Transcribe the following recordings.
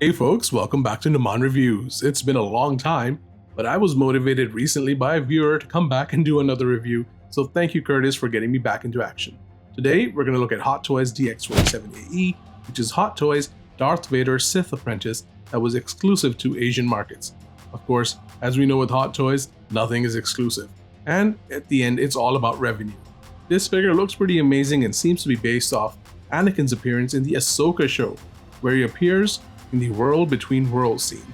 Hey folks, welcome back to Naman Reviews. It's been a long time, but I was motivated recently by a viewer to come back and do another review, so thank you Curtis for getting me back into action. Today we're going to look at Hot Toys DX47AE, which is Hot Toys Darth Vader Sith Apprentice that was exclusive to Asian markets. Of course, as we know with Hot Toys, nothing is exclusive, and at the end it's all about revenue. This figure looks pretty amazing and seems to be based off Anakin's appearance in the Ahsoka show, where he appears in the World Between Worlds scene.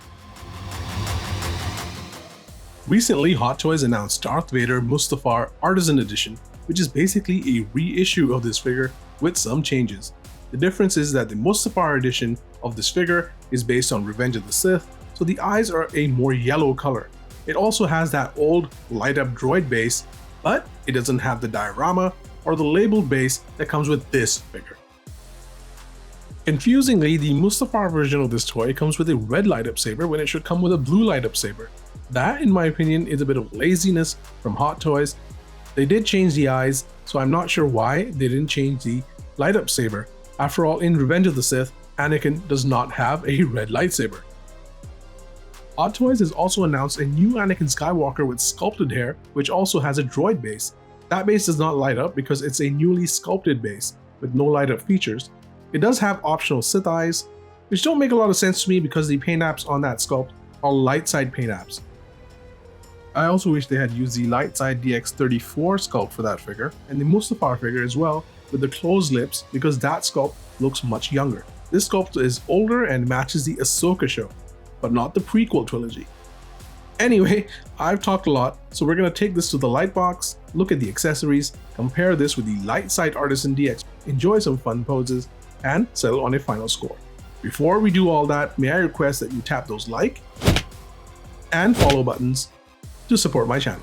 Recently, Hot Toys announced Darth Vader Mustafar Artisan Edition, which is basically a reissue of this figure with some changes. The difference is that the Mustafar edition of this figure is based on Revenge of the Sith, so the eyes are a more yellow color. It also has that old light-up droid base, but it doesn't have the diorama or the labeled base that comes with this figure. Confusingly, the Mustafar version of this toy comes with a red light-up saber when it should come with a blue light-up saber. That, in my opinion, is a bit of laziness from Hot Toys. They did change the eyes, so I'm not sure why they didn't change the light-up saber. After all, in Revenge of the Sith, Anakin does not have a red lightsaber. Hot Toys has also announced a new Anakin Skywalker with sculpted hair, which also has a droid base. That base does not light up because it's a newly sculpted base with no light-up features. It does have optional Sith eyes, which don't make a lot of sense to me because the paint apps on that sculpt are light side paint apps. I also wish they had used the light side DX34 sculpt for that figure, and the Mustafar figure as well, with the closed lips, because that sculpt looks much younger. This sculpt is older and matches the Ahsoka show, but not the prequel trilogy. Anyway, I've talked a lot, so we're going to take this to the light box, look at the accessories, compare this with the light side Artisan DX, enjoy some fun poses, and settle on a final score. Before we do all that, may I request that you tap those like and follow buttons to support my channel.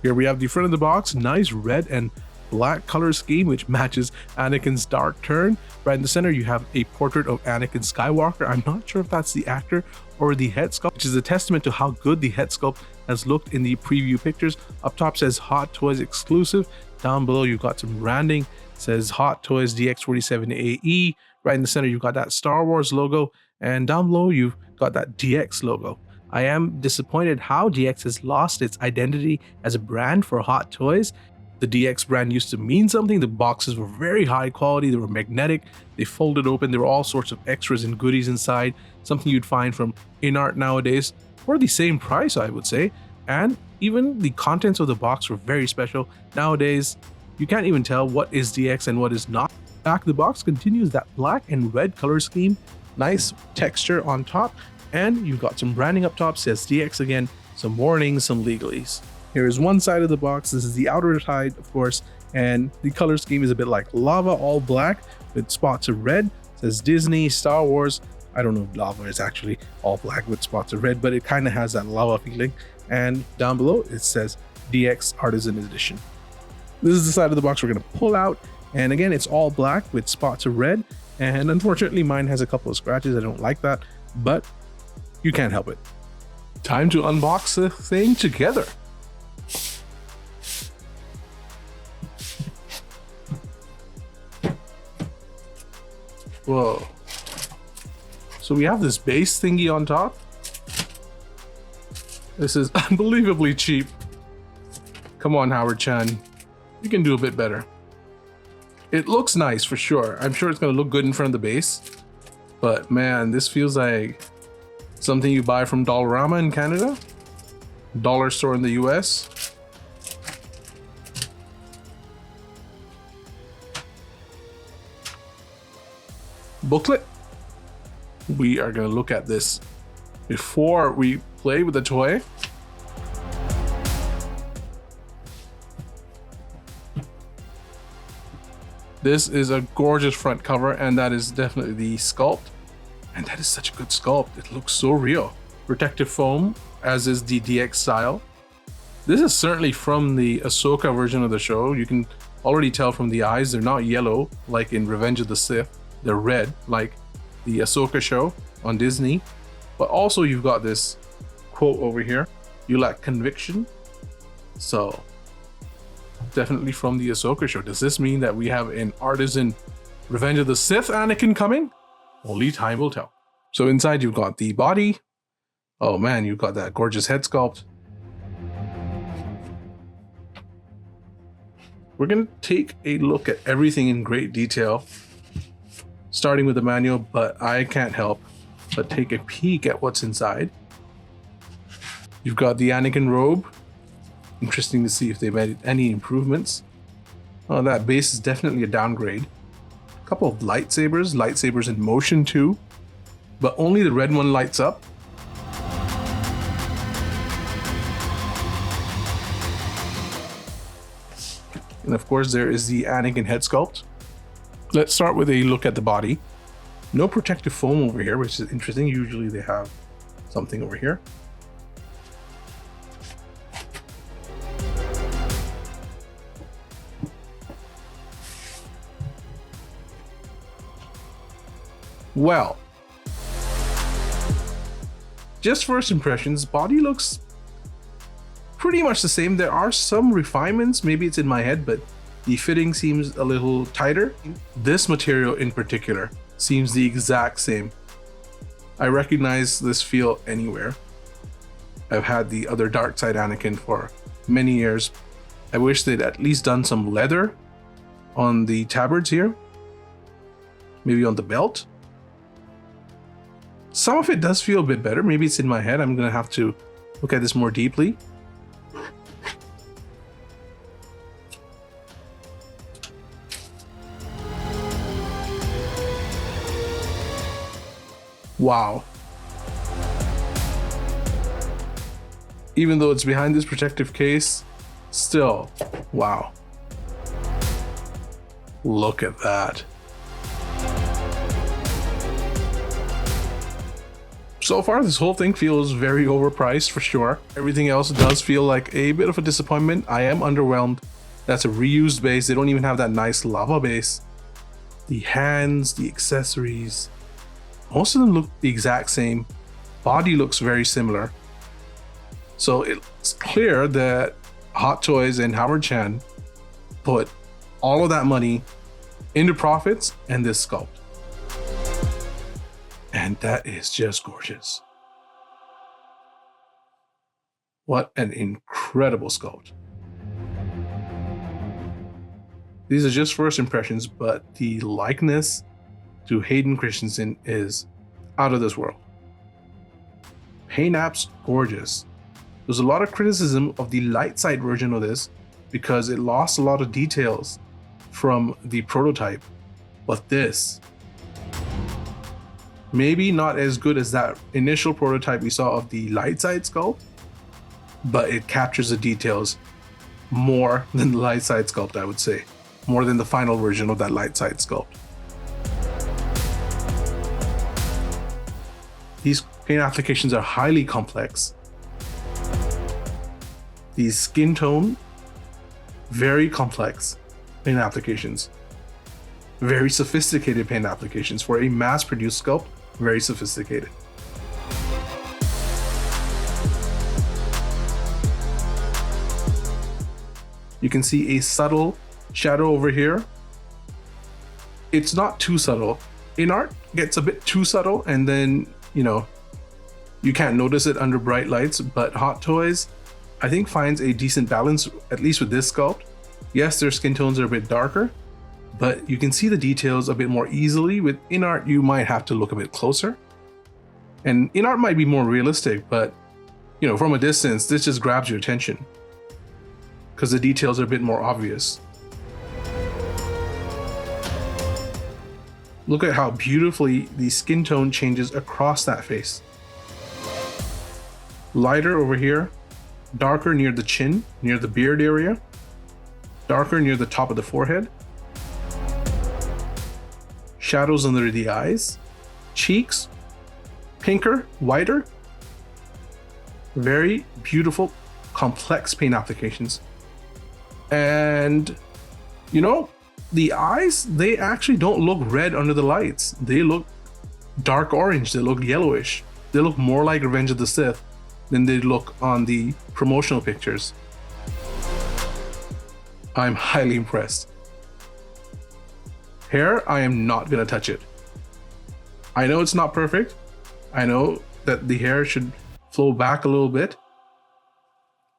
Here we have the front of the box, nice red and black color scheme which matches Anakin's dark turn. Right in the center you have a portrait of Anakin Skywalker. I'm not sure if that's the actor or the head sculpt, which is a testament to how good the head sculpt has looked in the preview pictures. Up top says Hot Toys exclusive. Down below you've got some branding. It says Hot Toys DX47AE. Right in the center you've got that Star Wars logo, and down below you've got that DX logo. I am disappointed how DX has lost its identity as a brand for Hot Toys. The DX brand used to mean something. The boxes were very high quality, they were magnetic, they folded open, there were all sorts of extras and goodies inside, something you'd find from InArt nowadays for the same price, I would say. And even the contents of the box were very special. Nowadays, you can't even tell what is DX and what is not. Back of the box continues that black and red color scheme, nice texture on top, and you've got some branding up top, says DX again, some warnings, some legalese. Here is one side of the box. This is the outer side, of course, and the color scheme is a bit like lava, all black with spots of red. It says Disney, Star Wars. I don't know if lava is actually all black with spots of red, but it kind of has that lava feeling. And down below it says DX Artisan Edition. This is the side of the box we're going to pull out, and again it's all black with spots of red, and unfortunately mine has a couple of scratches. I don't like that, but you can't help it. Time to unbox the thing together. Whoa. So we have this base thingy on top. This is unbelievably cheap. Come on, Howard Chan. You can do a bit better. It looks nice for sure. I'm sure it's going to look good in front of the base. But man, this feels like something you buy from Dollarama in Canada. Dollar store in the US. Booklet. We are going to look at this before we play with the toy. This is a gorgeous front cover, and that is definitely the sculpt. And that is such a good sculpt. It looks so real. Protective foam, as is the DX style. This is certainly from the Ahsoka version of the show. You can already tell from the eyes, they're not yellow like in Revenge of the Sith. They're red like the Ahsoka show on Disney. But also you've got this quote over here, "You lack conviction." So definitely from the Ahsoka show. Does this mean that we have an Artisan Revenge of the Sith Anakin coming? Only time will tell. So inside you've got the body. Oh man, you've got that gorgeous head sculpt. We're going to take a look at everything in great detail, starting with the manual, but I can't help but take a peek at what's inside. You've got the Anakin robe. Interesting to see if they've made any improvements. Oh, that base is definitely a downgrade. A couple of lightsabers in motion too, but only the red one lights up. And of course, there is the Anakin head sculpt. Let's start with a look at the body. No protective foam over here, which is interesting. Usually they have something over here. Well, just first impressions, body looks pretty much the same. There are some refinements, maybe it's in my head, but the fitting seems a little tighter. This material in particular seems the exact same. I recognize this feel anywhere. I've had the other Dark Side Anakin for many years. I wish they'd at least done some leather on the tabards here, maybe on the belt. Some of it does feel a bit better. Maybe it's in my head. I'm gonna have to look at this more deeply. Wow. Even though it's behind this protective case, still, wow. Look at that. So far, this whole thing feels very overpriced for sure. Everything else does feel like a bit of a disappointment. I am underwhelmed. That's a reused base. They don't even have that nice lava base. The hands, the accessories, most of them look the exact same. Body looks very similar. So it's clear that Hot Toys and Howard Chan put all of that money into profits and this sculpt. And that is just gorgeous. What an incredible sculpt. These are just first impressions, but the likeness to Hayden Christensen is out of this world. Paint app's gorgeous. There's a lot of criticism of the light side version of this because it lost a lot of details from the prototype, but this, maybe not as good as that initial prototype we saw of the light side sculpt, but it captures the details more than the light side sculpt, I would say. More than the final version of that light side sculpt. These paint applications are highly complex. These skin tone, very complex paint applications. Very sophisticated paint applications. For a mass-produced sculpt, very sophisticated. You can see a subtle shadow over here. It's not too subtle. In art, it gets a bit too subtle, and then, you know, you can't notice it under bright lights, but Hot Toys, I think, finds a decent balance, at least with this sculpt. Yes, their skin tones are a bit darker, but you can see the details a bit more easily. With in-art, you might have to look a bit closer. And in-art might be more realistic, but, you know, from a distance, this just grabs your attention because the details are a bit more obvious. Look at how beautifully the skin tone changes across that face. Lighter over here, darker near the chin, near the beard area, darker near the top of the forehead, shadows under the eyes, cheeks, pinker, whiter. Very beautiful, complex paint applications. And, you know, the eyes, they actually don't look red under the lights. They look dark orange, they look yellowish. They look more like Revenge of the Sith than they look on the promotional pictures. I'm highly impressed. Hair, I am not gonna touch it. I know it's not perfect. I know that the hair should flow back a little bit.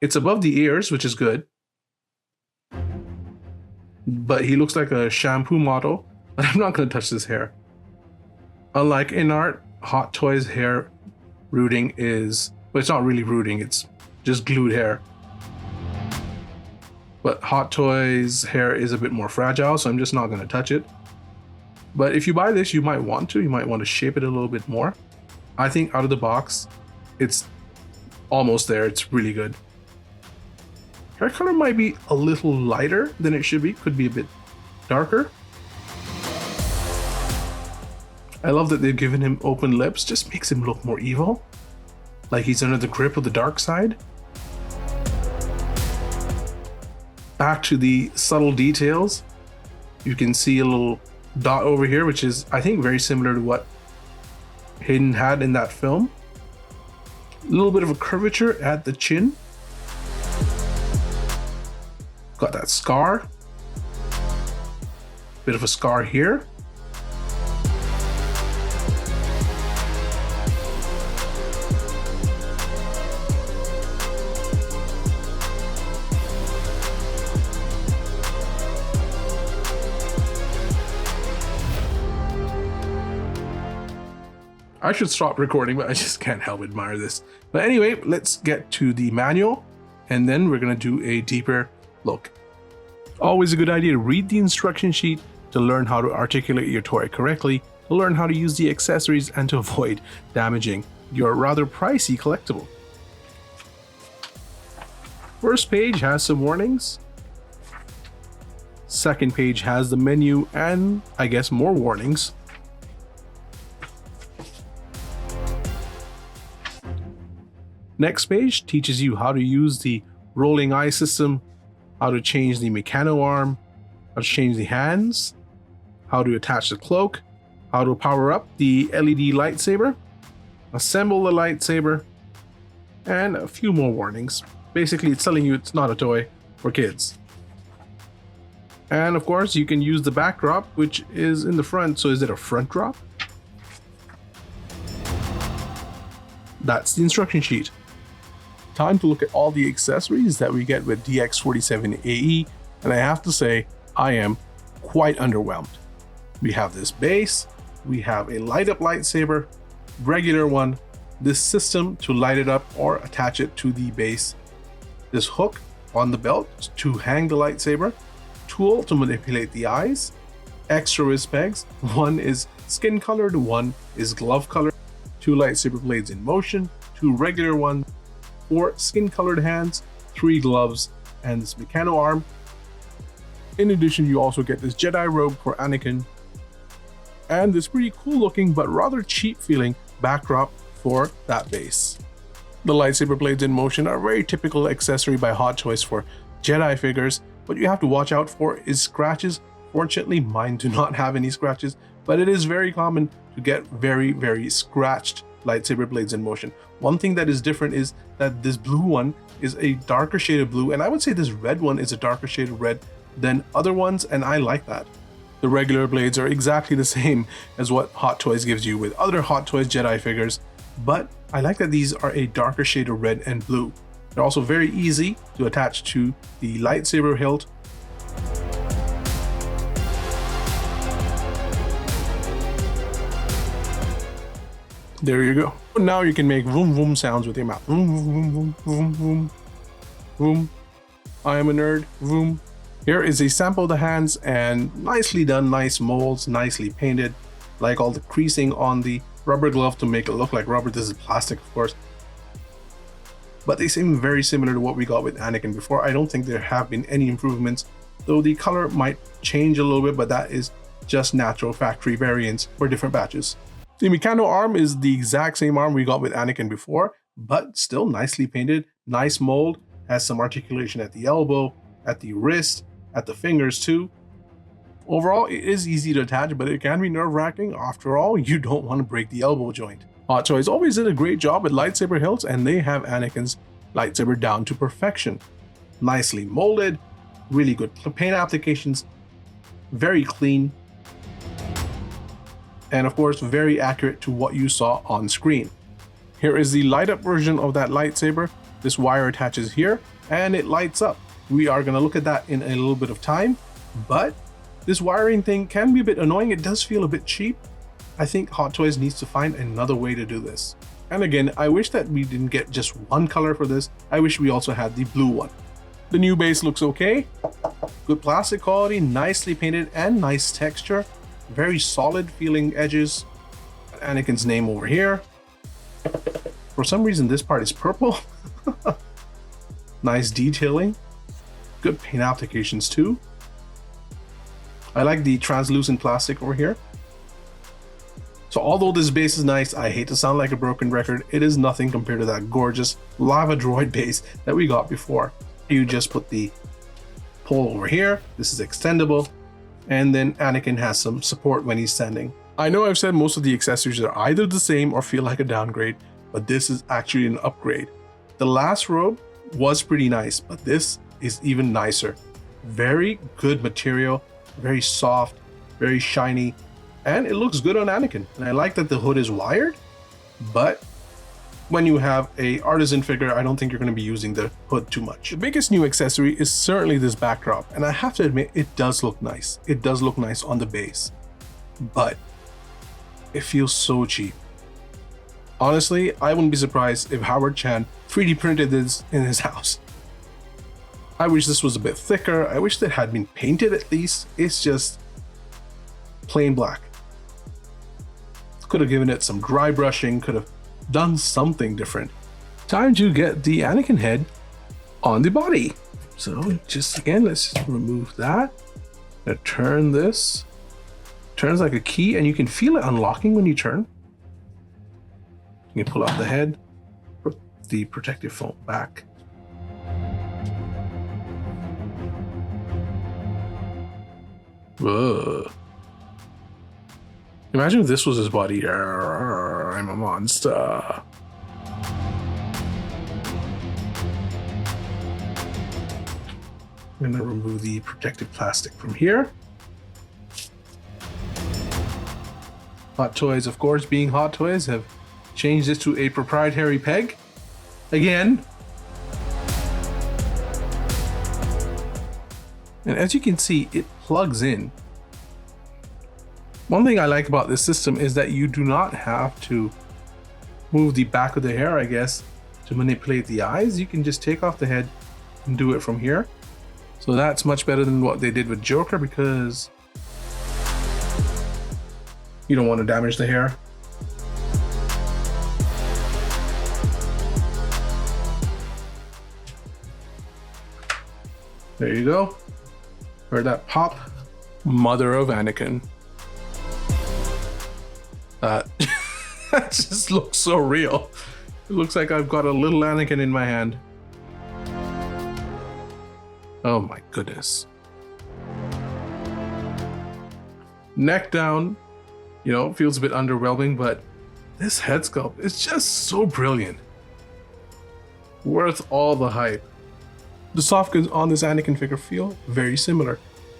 It's above the ears, which is good. But he looks like a shampoo model, but I'm not going to touch this hair. Unlike in art, Hot Toys hair rooting is, well, it's not really rooting, it's just glued hair. But Hot Toys hair is a bit more fragile, so I'm just not going to touch it. But if you buy this, you might want to shape it a little bit more. I think out of the box, it's almost there. It's really good. Hair color might be a little lighter than it should be. Could be a bit darker. I love that they've given him open lips. Just makes him look more evil. Like he's under the grip of the dark side. Back to the subtle details. You can see a little dot over here, which is, I think, very similar to what Hayden had in that film. A little bit of a curvature at the chin. Got that scar. Bit of a scar here. I should stop recording, but I just can't help admire this. But anyway, let's get to the manual, and then we're going to do a deeper look. Always a good idea to read the instruction sheet to learn how to articulate your toy correctly, to learn how to use the accessories, and to avoid damaging your rather pricey collectible. First page has some warnings. Second page has the menu and, I guess, more warnings. Next page teaches you how to use the rolling eye system, how to change the mechano arm, how to change the hands, how to attach the cloak, how to power up the LED lightsaber, assemble the lightsaber, and a few more warnings. Basically, it's telling you it's not a toy for kids. And of course, you can use the backdrop, which is in the front. So is it a front drop? That's the instruction sheet. Time to look at all the accessories that we get with DX47AE, and I have to say, I am quite underwhelmed. We have this base, we have a light up lightsaber, regular one, this system to light it up or attach it to the base, this hook on the belt to hang the lightsaber, tool to manipulate the eyes, extra wrist pegs, one is skin colored, one is glove colored, 2 lightsaber blades in motion, 2 regular ones, 4 skin-colored hands, 3 gloves, and this mechano arm. In addition, you also get this Jedi robe for Anakin, and this pretty cool looking but rather cheap feeling backdrop for that base. The lightsaber blades in motion are a very typical accessory by Hot Toys for Jedi figures. What you have to watch out for is scratches. Fortunately, mine do not have any scratches, but it is very common to get very, very scratched lightsaber blades in motion. One thing that is different is that this blue one is a darker shade of blue, and I would say this red one is a darker shade of red than other ones, and I like that. The regular blades are exactly the same as what Hot Toys gives you with other Hot Toys Jedi figures, but I like that these are a darker shade of red and blue. They're also very easy to attach to the lightsaber hilt. There you go. Now you can make vroom vroom sounds with your mouth. Vroom vroom vroom vroom vroom vroom. I am a nerd. Vroom. Here is a sample of the hands, and nicely done, nice molds, nicely painted. Like all the creasing on the rubber glove to make it look like rubber. This is plastic, of course. But they seem very similar to what we got with Anakin before. I don't think there have been any improvements, though the color might change a little bit, but that is just natural factory variants for different batches. The mechano arm is the exact same arm we got with Anakin before, but still nicely painted, nice mold, has some articulation at the elbow, at the wrist, at the fingers too. Overall, it is easy to attach, but it can be nerve-wracking. After all, you don't want to break the elbow joint. Hot Toys always did a great job with lightsaber hilts, and they have Anakin's lightsaber down to perfection. Nicely molded, really good paint applications, very clean. and of course very accurate to what you saw on screen. Here is the light up version of that lightsaber. This wire attaches here and it lights up. We are going to look at that in a little bit of time, but this wiring thing can be a bit annoying. It does feel a bit cheap. I think Hot Toys needs to find another way to do this. And again, I wish that we didn't get just one color for this. I wish we also had the blue one. The new base looks okay. Good plastic quality, nicely painted and nice texture. Very solid feeling edges. Anakin's name over here. For some reason, this part is purple. Nice detailing. Good paint applications too. I like the translucent plastic over here. So although this base is nice, I hate to sound like a broken record, it is nothing compared to that gorgeous lava droid base that we got before. You just put the pole over here, this is extendable, and then Anakin has some support when he's standing. I know I've said most of the accessories are either the same or feel like a downgrade, but this is actually an upgrade. The last robe was pretty nice, but this is even nicer. Very good material, very soft, very shiny, and it looks good on Anakin. And I like that the hood is wired, but when you have a Artisan figure, I don't think you're going to be using the hood too much. The biggest new accessory is certainly this backdrop, and I have to admit, it does look nice. It does look nice on the base, but it feels so cheap. Honestly, I wouldn't be surprised if Howard Chan 3D printed this in his house. I wish this was a bit thicker. I wish that had been painted at least. It's just plain black. Could have given it some dry brushing, could have done something different. Time to get the Anakin head on the body. So just again, let's just remove that. Now turn this. Turns like a key and you can feel it unlocking when you turn. You can pull out the head, put the protective foam back. Whoa. Imagine if this was his body. I'm a monster. I'm gonna remove the protective plastic from here. Hot Toys, of course, being Hot Toys, have changed this to a proprietary peg. Again. And as you can see, it plugs in. One thing I like about this system is that you do not have to move the back of the hair, I guess, to manipulate the eyes. You can just take off the head and do it from here. So that's much better than what they did with Joker, because you don't want to damage the hair. There you go. Heard that pop? Mother of Anakin. That just looks so real. It looks like I've got a little Anakin in my hand. Oh my goodness. Neck down, you know, feels a bit underwhelming, but this head sculpt is just so brilliant. Worth all the hype. The soft goods on this Anakin figure feel very similar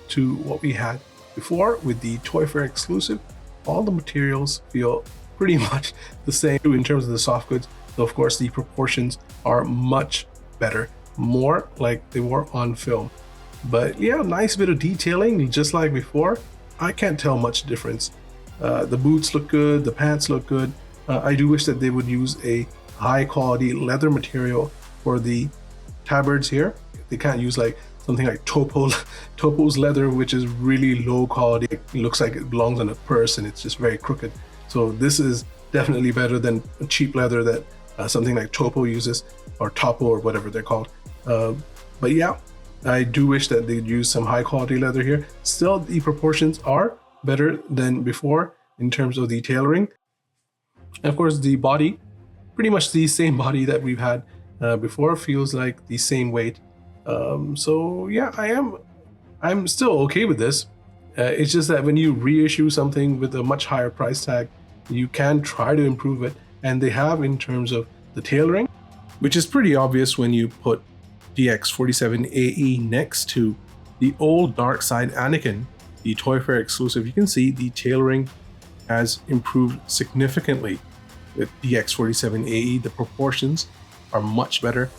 to what we had before with the Toy Fair exclusive. All the materials feel pretty much the same in terms of the soft goods, though of course the proportions are much better, more like they were on film. But yeah, nice bit of detailing, just like before. I can't tell much difference. The boots look good, the pants look good. I do wish that they would use a high quality leather material for the tabards here. They can't use like something like Topo's leather, which is really low quality. It looks like it belongs on a purse and it's just very crooked. So this is definitely better than cheap leather that something like Topo uses, or Topo, or whatever they're called. But yeah, I do wish that they'd use some high quality leather here. Still, the proportions are better than before in terms of the tailoring. And of course, the body, pretty much the same body that we've had before, feels like the same weight. So yeah, I'm still okay with this. It's just that when you reissue something with a much higher price tag, you can try to improve it, and they have in terms of the tailoring, which is pretty obvious when you put DX47AE next to the old Dark Side Anakin, the Toy Fair exclusive. You can see the tailoring has improved significantly. With DX47AE, the proportions are much better.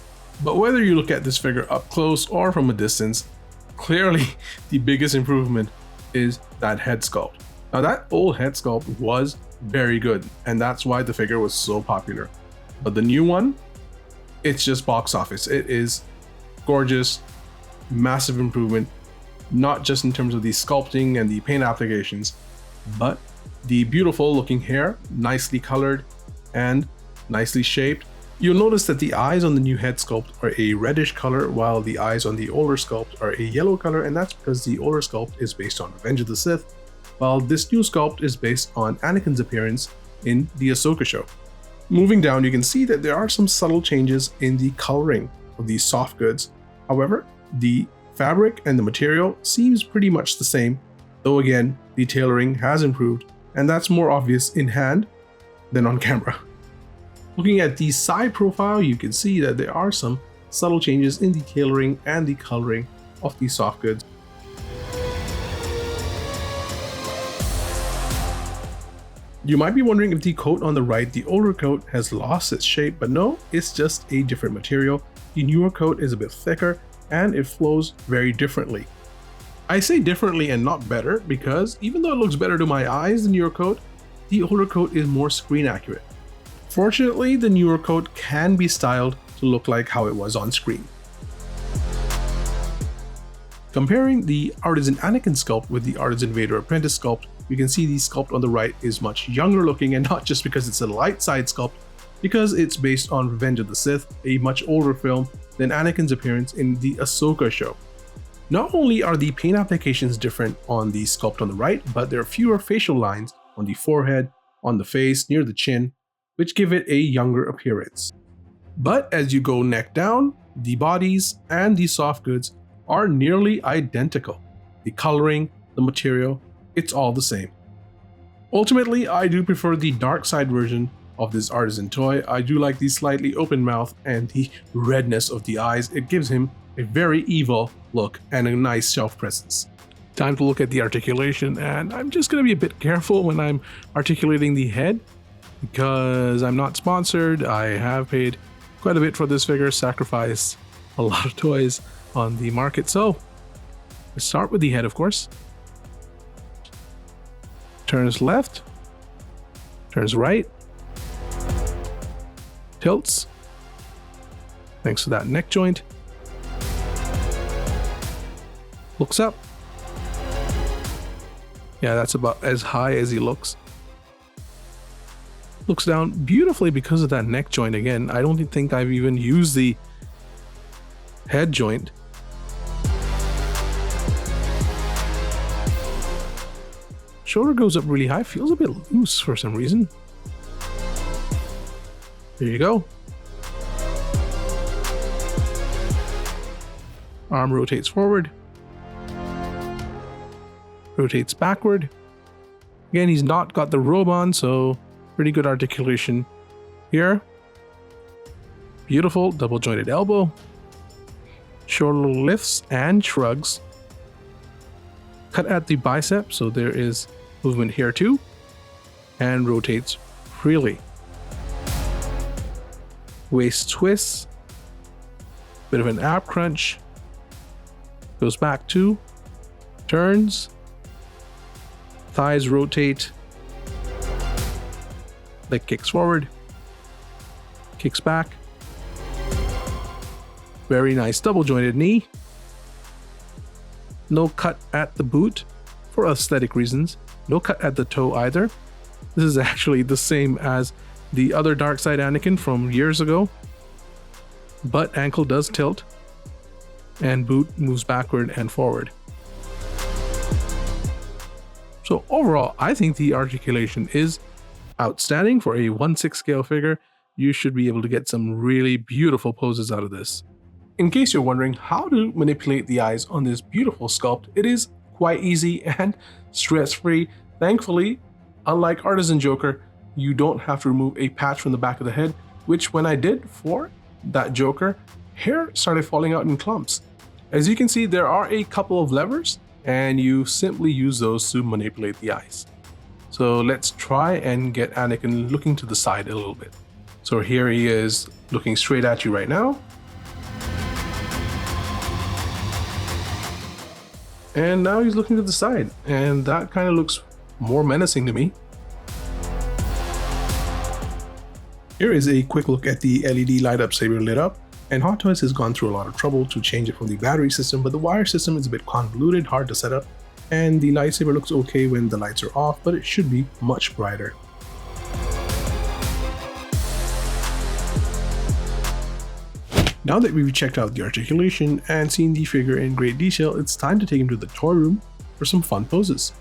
But whether you look at this figure up close or from a distance, clearly the biggest improvement is that head sculpt. Now that old head sculpt was very good, and that's why the figure was so popular. But the new one, it's just box office. It is gorgeous, massive improvement, not just in terms of the sculpting and the paint applications, but the beautiful looking hair, nicely colored and nicely shaped. You'll notice that the eyes on the new head sculpt are a reddish color, while the eyes on the older sculpt are a yellow color, and that's because the older sculpt is based on Revenge of the Sith, while this new sculpt is based on Anakin's appearance in the Ahsoka show. Moving down, you can see that there are some subtle changes in the coloring of these soft goods. However, the fabric and the material seems pretty much the same, though again, the tailoring has improved, and that's more obvious in hand than on camera. Looking at the side profile, you can see that there are some subtle changes in the tailoring and the coloring of these soft goods. You might be wondering if the coat on the right, the older coat, has lost its shape, but no, it's just a different material. The newer coat is a bit thicker and it flows very differently. I say differently and not better because even though it looks better to my eyes, the newer coat, the older coat is more screen accurate. Fortunately, the newer coat can be styled to look like how it was on screen. Comparing the Artisan Anakin sculpt with the Artisan Vader Apprentice sculpt, you can see the sculpt on the right is much younger looking, and not just because it's a light side sculpt, because it's based on Revenge of the Sith, a much older film than Anakin's appearance in the Ahsoka show. Not only are the paint applications different on the sculpt on the right, but there are fewer facial lines on the forehead, on the face, near the chin, which give it a younger appearance. But as you go neck down, the bodies and the soft goods are nearly identical. The coloring, the material, it's all the same. Ultimately, I do prefer the dark side version of this Artisan toy. I do like the slightly open mouth and the redness of the eyes. It gives him a very evil look and a nice shelf presence. Time to look at the articulation, and I'm just going to be a bit careful when I'm articulating the head because I'm not sponsored. I have paid quite a bit for this figure, sacrificed a lot of toys on the market. So let's start with the head, of course. Turns left, turns right, tilts, thanks to that neck joint, looks up. Yeah, that's about as high as he looks. Looks down beautifully because of that neck joint again. I don't think I've even used the head joint. Shoulder goes up really high, feels a bit loose for some reason. There you go. Arm rotates forward. Rotates backward. Again, he's not got the robe on, so pretty good articulation here. Beautiful double jointed elbow. Shoulder lifts and shrugs. Cut at the bicep, so there is movement here too, and rotates freely. Waist twists, bit of an ab crunch, goes back two, turns, thighs rotate, leg kicks forward, kicks back, very nice double jointed knee. No cut at the boot for aesthetic reasons. No cut at the toe either. This is actually the same as the other Dark Side Anakin from years ago. But ankle does tilt and boot moves backward and forward. So overall, I think the articulation is outstanding for a 1/6 scale figure. You should be able to get some really beautiful poses out of this. In case you're wondering how to manipulate the eyes on this beautiful sculpt, it is quite easy and stress-free. Thankfully, unlike Artisan Joker, you don't have to remove a patch from the back of the head, which when I did for that Joker, hair started falling out in clumps. As you can see, there are a couple of levers, and you simply use those to manipulate the eyes. So let's try and get Anakin looking to the side a little bit. So here he is looking straight at you right now. And now he's looking to the side, and that kind of looks more menacing to me. Here is a quick look at the LED light up saber lit up, and Hot Toys has gone through a lot of trouble to change it from the battery system, but the wire system is a bit convoluted, hard to set up, and the lightsaber looks okay when the lights are off, but it should be much brighter. Now that we've checked out the articulation and seen the figure in great detail, it's time to take him to the toy room for some fun poses.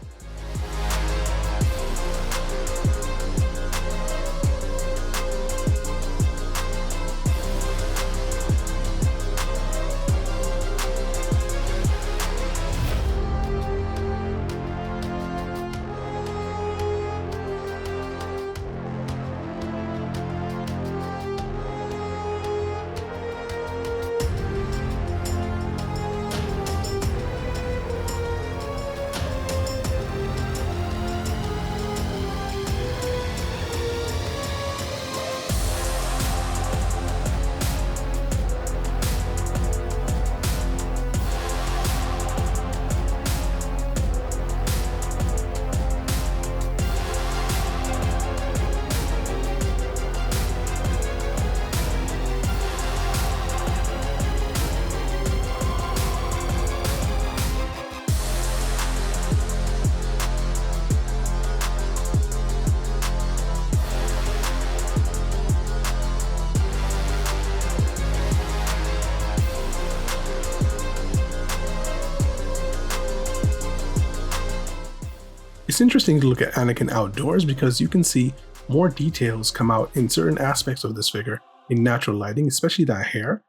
It's interesting to look at Anakin outdoors because you can see more details come out in certain aspects of this figure in natural lighting, especially that hair.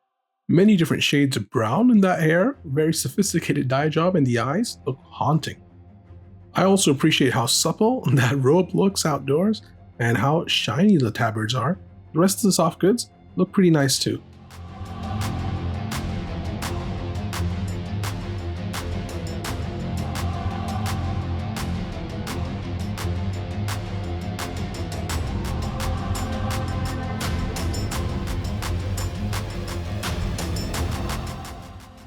Many different shades of brown in that hair, very sophisticated dye job, and the eyes look haunting. I also appreciate how supple that robe looks outdoors and how shiny the tabards are. The rest of the soft goods look pretty nice too.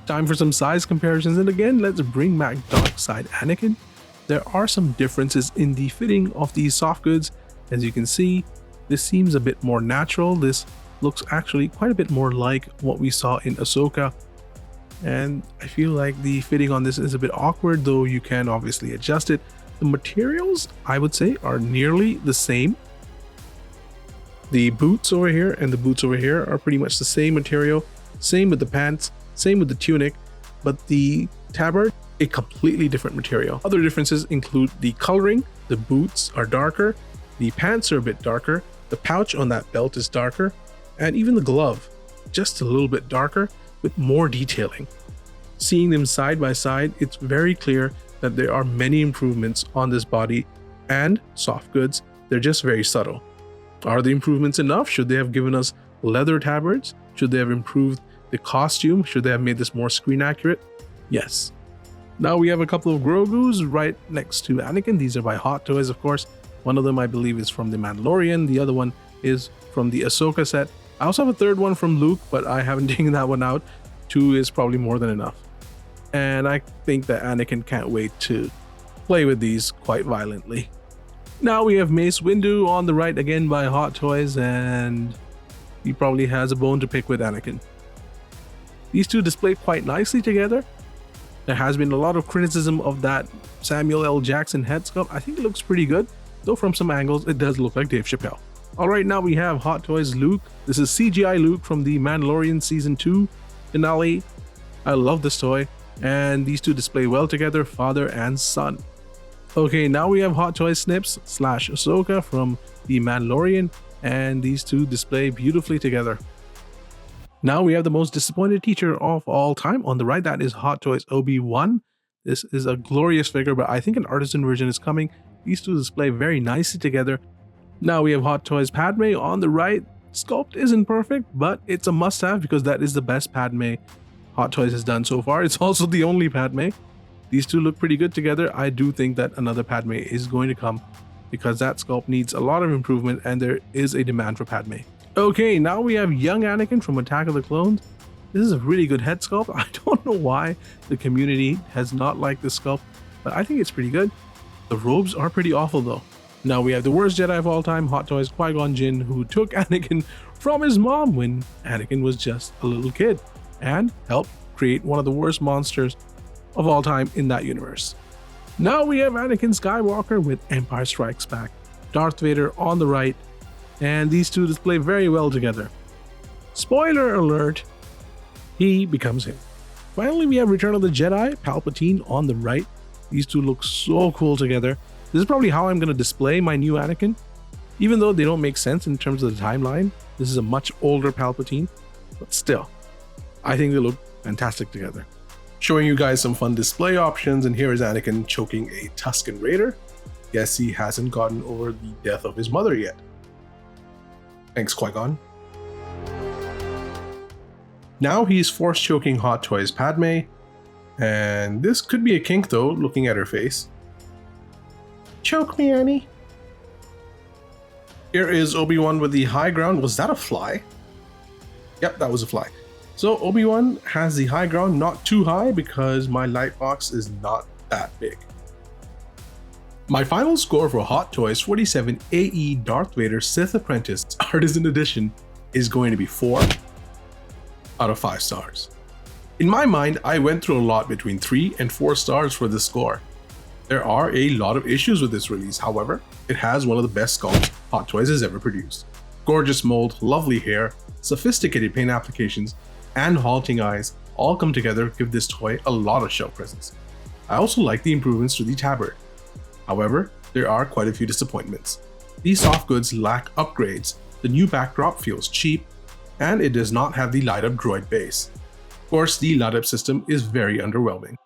Time for some size comparisons, and again, let's bring back Dark Side Anakin. There are some differences in the fitting of these soft goods. As you can see, this seems a bit more natural. This looks actually quite a bit more like what we saw in Ahsoka. And I feel like the fitting on this is a bit awkward, though you can obviously adjust it. The materials, I would say, are nearly the same. The boots over here and the boots over here are pretty much the same material. Same with the pants. Same with the tunic, but the tabard, a completely different material. Other differences include the coloring. The boots are darker, the pants are a bit darker, the pouch on that belt is darker, and even the glove, just a little bit darker with more detailing. Seeing them side by side, it's very clear that there are many improvements on this body and soft goods. They're just very subtle. Are the improvements enough? Should they have given us leather tabards? Should they have improved the costume? Should they have made this more screen accurate? Yes. Now we have a couple of Grogus right next to Anakin. These are by Hot Toys, of course. One of them I believe is from The Mandalorian. The other one is from the Ahsoka set. I also have a third one from Luke, but I haven't taken that one out. 2 is probably more than enough. And I think that Anakin can't wait to play with these quite violently. Now we have Mace Windu on the right, again by Hot Toys, and he probably has a bone to pick with Anakin. These two display quite nicely together. There has been a lot of criticism of that Samuel L. Jackson head sculpt. I think it looks pretty good, though from some angles it does look like Dave Chappelle. Alright, now we have Hot Toys Luke. This is CGI Luke from The Mandalorian Season 2 finale. I love this toy, and these two display well together, father and son. Okay, now we have Hot Toys Snips / Ahsoka from The Mandalorian, and these two display beautifully together. Now we have the most disappointed teacher of all time on the right. That is Hot Toys Obi-Wan. This is a glorious figure, but I think an Artisan version is coming. These two display very nicely together. Now we have Hot Toys Padme on the right. Sculpt isn't perfect, but it's a must-have because that is the best Padme Hot Toys has done so far. It's also the only Padme. These two look pretty good together. I do think that another Padme is going to come. because that sculpt needs a lot of improvement and there is a demand for Padme. Okay, now we have young Anakin from Attack of the Clones. This is a really good head sculpt. I don't know why the community has not liked this sculpt, but I think it's pretty good. The robes are pretty awful though. Now we have the worst Jedi of all time, Hot Toys Qui-Gon Jinn, who took Anakin from his mom when Anakin was just a little kid and helped create one of the worst monsters of all time in that universe. Now we have Anakin Skywalker with Empire Strikes Back, Darth Vader on the right, and these two display very well together. Spoiler alert, he becomes him. Finally, we have Return of the Jedi, Palpatine on the right. These two look so cool together. This is probably how I'm going to display my new Anakin. Even though they don't make sense in terms of the timeline, this is a much older Palpatine, but still, I think they look fantastic together. Showing you guys some fun display options, and here is Anakin choking a Tusken Raider. Guess he hasn't gotten over the death of his mother yet. Thanks, Qui-Gon. Now he's force choking Hot Toys Padme, and this could be a kink though, looking at her face. Choke me, Annie. Here is Obi-Wan with the high ground. Was that a fly? Yep, that was a fly. So Obi-Wan has the high ground, not too high because my light box is not that big. My final score for Hot Toys 47AE Darth Vader Sith Apprentice Artisan Edition is going to be 4 out of 5 stars. In my mind, I went through a lot between 3 and 4 stars for this score. There are a lot of issues with this release, however, it has one of the best sculpts Hot Toys has ever produced. Gorgeous mold, lovely hair, sophisticated paint applications, and halting eyes all come together to give this toy a lot of shelf presence. I also like the improvements to the tabard. However, there are quite a few disappointments. These soft goods lack upgrades, the new backdrop feels cheap, and it does not have the light up droid base. Of course, the light up system is very underwhelming.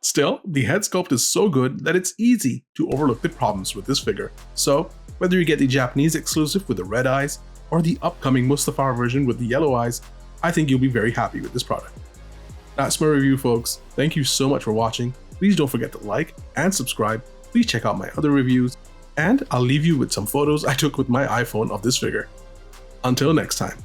Still, the head sculpt is so good that it's easy to overlook the problems with this figure. So, whether you get the Japanese exclusive with the red eyes, or the upcoming Mustafar version with the yellow eyes, I think you'll be very happy with this product. That's my review, folks. Thank you so much for watching. Please don't forget to like and subscribe. Please check out my other reviews, and I'll leave you with some photos I took with my iPhone of this figure. Until next time.